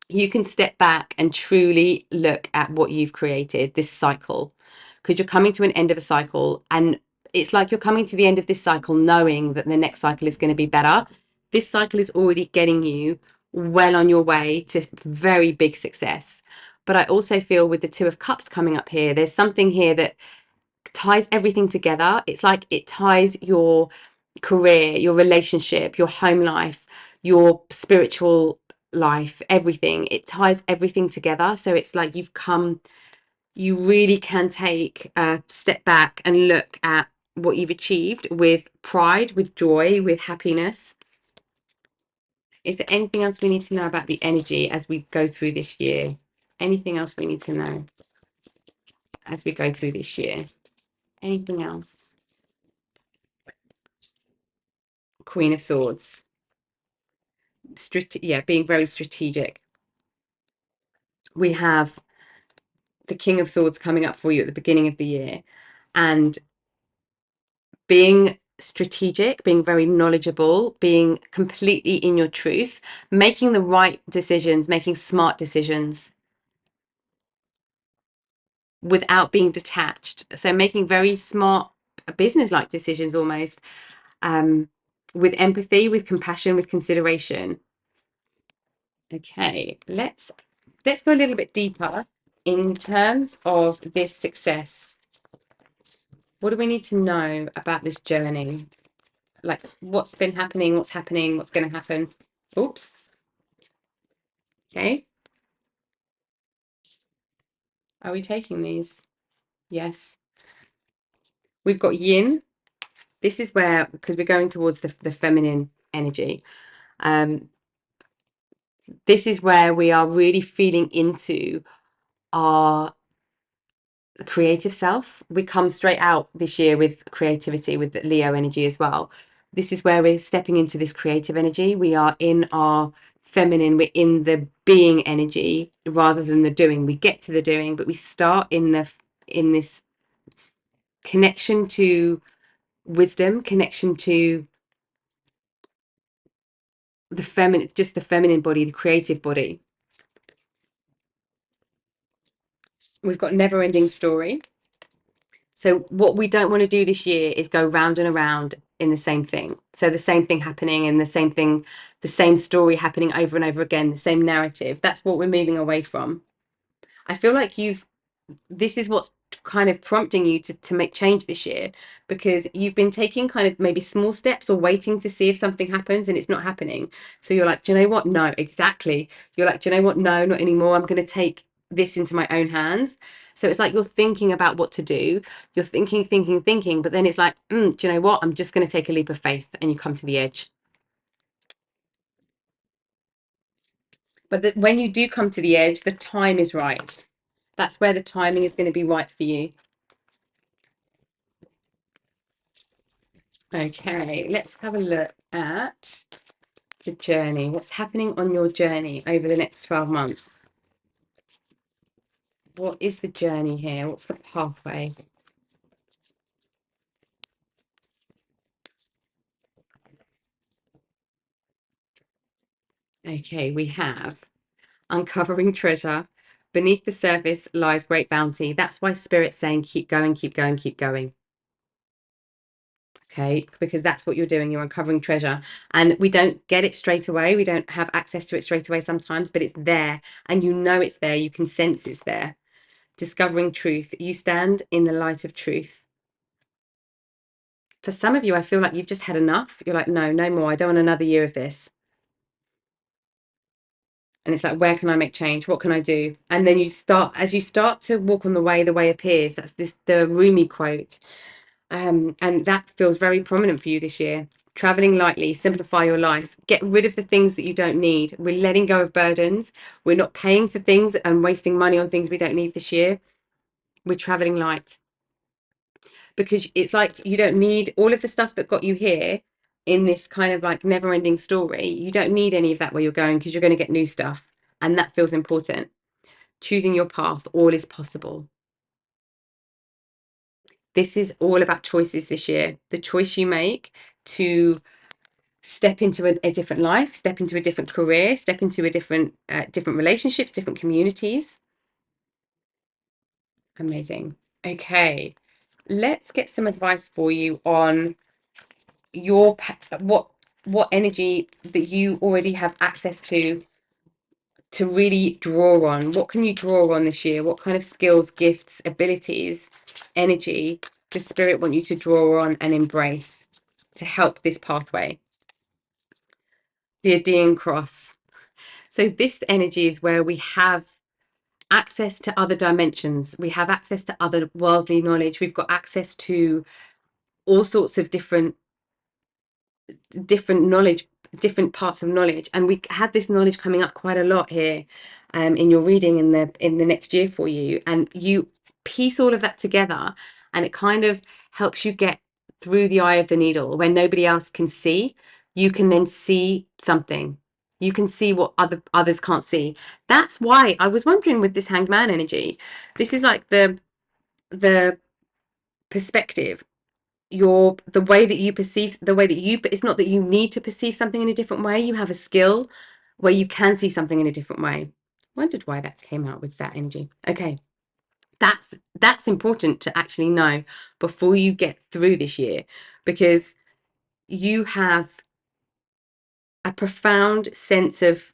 you can step back and truly look at what you've created, this cycle, because you're coming to an end of a cycle, and it's like you're coming to the end of this cycle knowing that the next cycle is going to be better. This cycle is already getting you well on your way to very big success. But I also feel with the Two of Cups coming up here, there's something here that ties everything together. It's like it ties your career, your relationship, your home life, your spiritual life, everything. It ties everything together. So it's like you really can take a step back and look at what you've achieved with pride, with joy, with happiness. Is there anything else we need to know about the energy as we go through this year? Anything else we need to know as we go through this year? Anything else? Queen of Swords. Yeah, being very strategic. We have the King of Swords coming up for you at the beginning of the year, and being strategic, being very knowledgeable, being completely in your truth, making the right decisions, making smart decisions without being detached. So making very smart business-like decisions almost, um, with empathy, with compassion, with consideration. Okay, let's go a little bit deeper in terms of this success. What do we need to know about this journey? Like what's been happening, what's happening, what's going to happen? Oops. Okay. Are we taking these? Yes. We've got yin. This is where, because we're going towards the feminine energy. This is where we are really feeling into our creative self. We come straight out this year with creativity, with the Leo energy as well. This is where we're stepping into this creative energy. We are in our feminine, we're in the being energy rather than the doing. We get to the doing, but we start in this connection to wisdom, connection to the feminine, just the feminine body, the creative body. We've got never ending story. So what we don't want to do this year is go round and around in the same thing. So the same thing happening and the same thing, the same story happening over and over again, the same narrative. That's what we're moving away from. I feel like this is what's kind of prompting you to make change this year, because you've been taking kind of maybe small steps or waiting to see if something happens and it's not happening. So you're like, do you know what? No, exactly. You're like, do you know what? No, not anymore. I'm going to take this into my own hands. So it's like you're thinking about what to do. You're thinking, but then it's like, do you know what? I'm just going to take a leap of faith, and you come to the edge. But when you do come to the edge, the time is right. That's where the timing is going to be right for you. Okay, let's have a look at the journey. What's happening on your journey over the next 12 months? What is the journey here? What's the pathway? Okay, we have uncovering treasure. Beneath the surface lies great bounty. That's why Spirit's saying keep going, keep going, keep going. Okay, because that's what you're doing. You're uncovering treasure, and we don't get it straight away. We don't have access to it straight away sometimes, but it's there, and you know it's there. You can sense it's there. Discovering truth. You stand in the light of truth. For some of you, I feel like you've just had enough. You're like, no, no more. I don't want another year of this. And it's like, where can I make change? What can I do? And then as you start to walk on the way appears. That's the Rumi quote. And that feels very prominent for you this year. Traveling lightly, simplify your life, get rid of the things that you don't need. We're letting go of burdens. We're not paying for things and wasting money on things we don't need this year. We're traveling light, because it's like you don't need all of the stuff that got you here in this kind of like never ending story. You don't need any of that where you're going, because you're going to get new stuff. And that feels important. Choosing your path, all is possible. This is all about choices this year. The choice you make to step into a different life, step into a different career, step into a different relationships, different communities. Amazing. Okay, let's get some advice for you on your what energy that you already have access to really draw on. What can you draw on this year? What kind of skills, gifts, abilities, energy does spirit want you to draw on and embrace to help this pathway? The Aegean cross. So this energy is where we have access to other dimensions. We have access to other worldly knowledge. We've got access to all sorts of different knowledge, different parts of knowledge, and we had this knowledge coming up quite a lot here in your reading in the next year for you, and you piece all of that together, and it kind of helps you get through the eye of the needle where nobody else can see. You can then see something. You can see what others can't see. That's why I was wondering with this Hanged Man energy, this is like the perspective, the way that you perceive, the way that you, it's not that you need to perceive something in a different way. You have a skill where you can see something in a different way. Wondered why that came out with that energy. Okay, that's important to actually know before you get through this year, because you have a profound sense of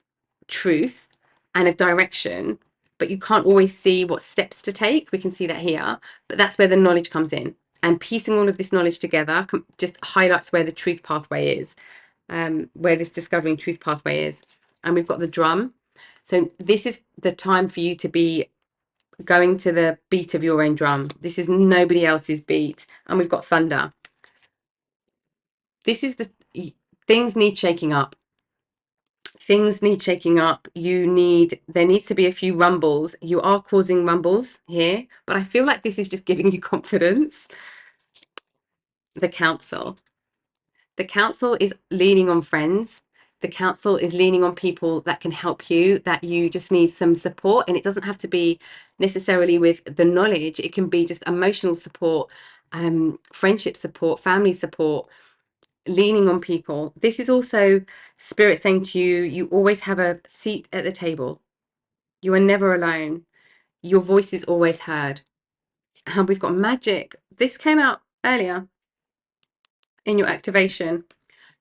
truth and of direction, but you can't always see what steps to take. We can see that here, but that's where the knowledge comes in. And piecing all of this knowledge together just highlights where the truth pathway is, where this discovering truth pathway is. And we've got the drum. So this is the time for you to be going to the beat of your own drum. This is nobody else's beat. And we've got thunder. This is things need shaking up. Things need shaking up. There needs to be a few rumbles. You are causing rumbles here, but I feel like this is just giving you confidence. The council. The council is leaning on friends. The council is leaning on people that can help you, that you just need some support. And it doesn't have to be necessarily with the knowledge. It can be just emotional support, friendship support, family support, leaning on people. This is also spirit saying to you, you always have a seat at the table. You are never alone. Your voice is always heard. And we've got magic. This came out earlier in your activation.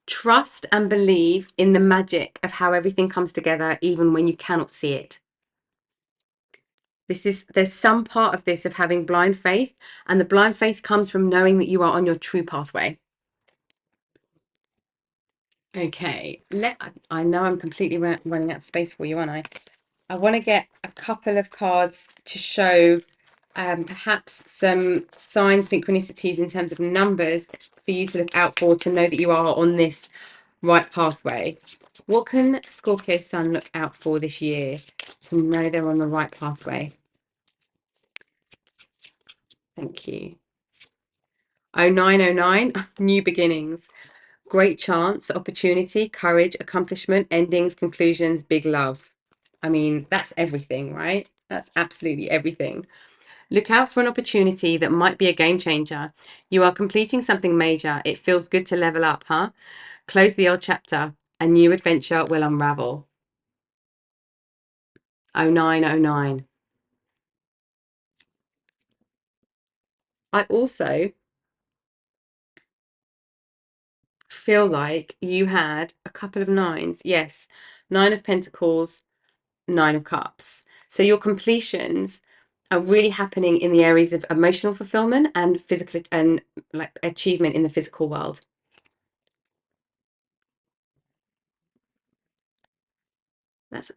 Trust and believe in the magic of how everything comes together, even when you cannot see it. There's some part of this of having blind faith, and the blind faith comes from knowing that you are on your true pathway. Okay, I know I'm completely running out of space for you, aren't I? I want to get a couple of cards to show perhaps some signs, synchronicities in terms of numbers for you to look out for, to know that you are on this right pathway. What can Scorpio Sun look out for this year to know they're on the right pathway? Thank you. 0909, new beginnings. Great chance, opportunity, courage, accomplishment, endings, conclusions, big love. I mean, that's everything, right? That's absolutely everything. Look out for an opportunity that might be a game changer. You are completing something major. It feels good to level up, huh? Close the old chapter. A new adventure will unravel. 0909. I also feel like you had a couple of nines. Yes, Nine of Pentacles, Nine of Cups. So your completions are really happening in the areas of emotional fulfillment and physical and like achievement in the physical world. That's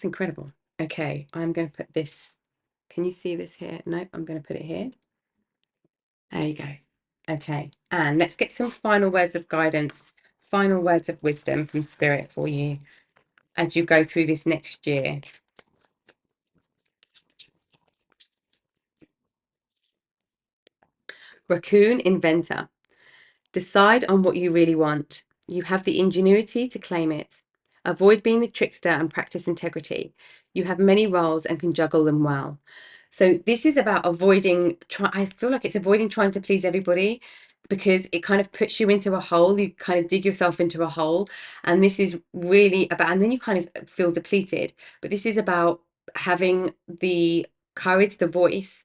incredible. Okay, I'm going to put this. Can you see this here? No, I'm going to put it here. There you go. Okay, and let's get some final words of guidance, final words of wisdom from Spirit for you as you go through this next year. Raccoon Inventor. Decide on what you really want. You have the ingenuity to claim it. Avoid being the trickster and practice integrity. You have many roles and can juggle them well. So this is about avoiding, I feel like it's avoiding trying to please everybody, because it kind of puts you into a hole. You kind of dig yourself into a hole. And this is really about, and then you kind of feel depleted. But this is about having the courage, the voice,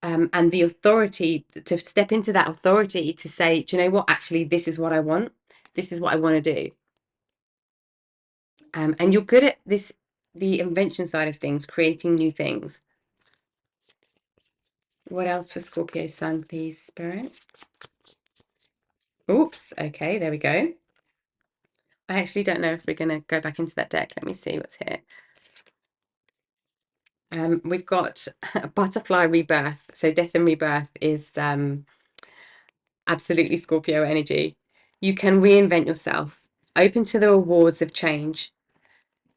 and the authority to step into that authority to say, do you know what, actually, this is what I want. This is what I want to do. And you're good at this, the invention side of things, creating new things. What else for Scorpio Sun, please, Spirit? Oops. Okay, there we go. I actually don't know if we're going to go back into that deck. Let me see what's here. We've got Butterfly Rebirth. So death and rebirth is absolutely Scorpio energy. You can reinvent yourself, open to the rewards of change.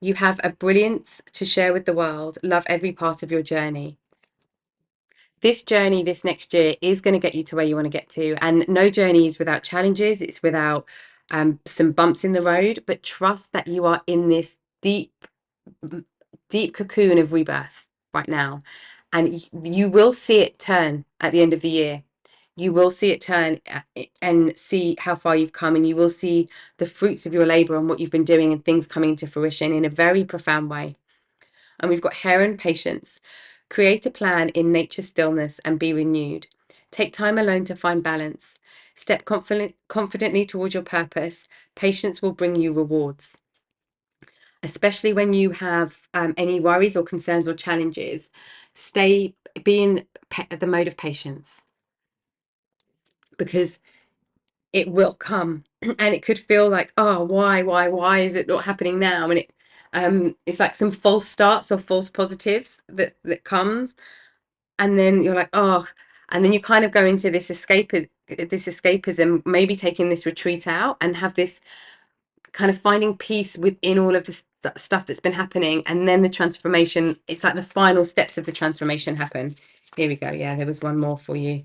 You have a brilliance to share with the world. Love every part of your journey. This journey, this next year, is going to get you to where you want to get to. And no journey is without challenges. It's without some bumps in the road. But trust that you are in this deep, deep cocoon of rebirth right now. And you will see it turn at the end of the year. You will see it turn and see how far you've come, and you will see the fruits of your labor and what you've been doing and things coming into fruition in a very profound way. And we've got Heron Patience. Create a plan in nature's stillness and be renewed. Take time alone to find balance. Step confidently towards your purpose. Patience will bring you rewards. Especially when you have any worries or concerns or challenges, be in the mode of patience, because it will come. And it could feel like, oh, why is it not happening now? And it's like some false starts or false positives that comes, and then you're like, oh, and then you kind of go into this escapism, maybe taking this retreat out and have this kind of finding peace within all of this stuff that's been happening. And then the transformation, it's like the final steps of the transformation happen. Here we go. Yeah, there was one more for you.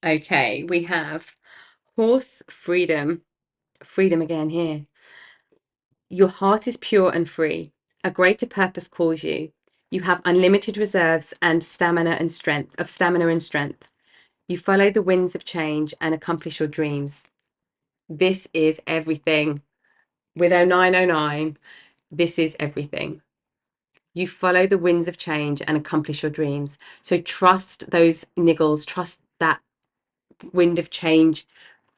Okay, we have Horse Freedom. Freedom again here. Your heart is pure and free. A greater purpose calls you. You have unlimited reserves and stamina and strength. You follow the winds of change and accomplish your dreams. This is everything. With 0909, this is everything. You follow the winds of change and accomplish your dreams. So trust those niggles, trust that wind of change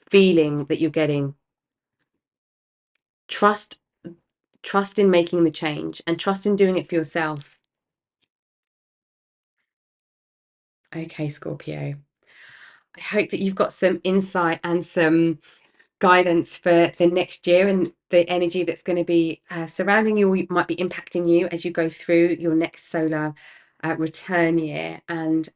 feeling that you're getting. Trust in making the change, and trust in doing it for yourself. Okay, Scorpio. I hope that you've got some insight and some guidance for the next year, and the energy that's going to be surrounding you, or might be impacting you as you go through your next solar return year. And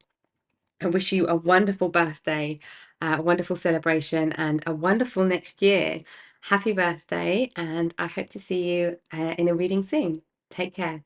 I wish you a wonderful birthday, a wonderful celebration, and a wonderful next year. Happy birthday, and I hope to see you in a reading soon. Take care.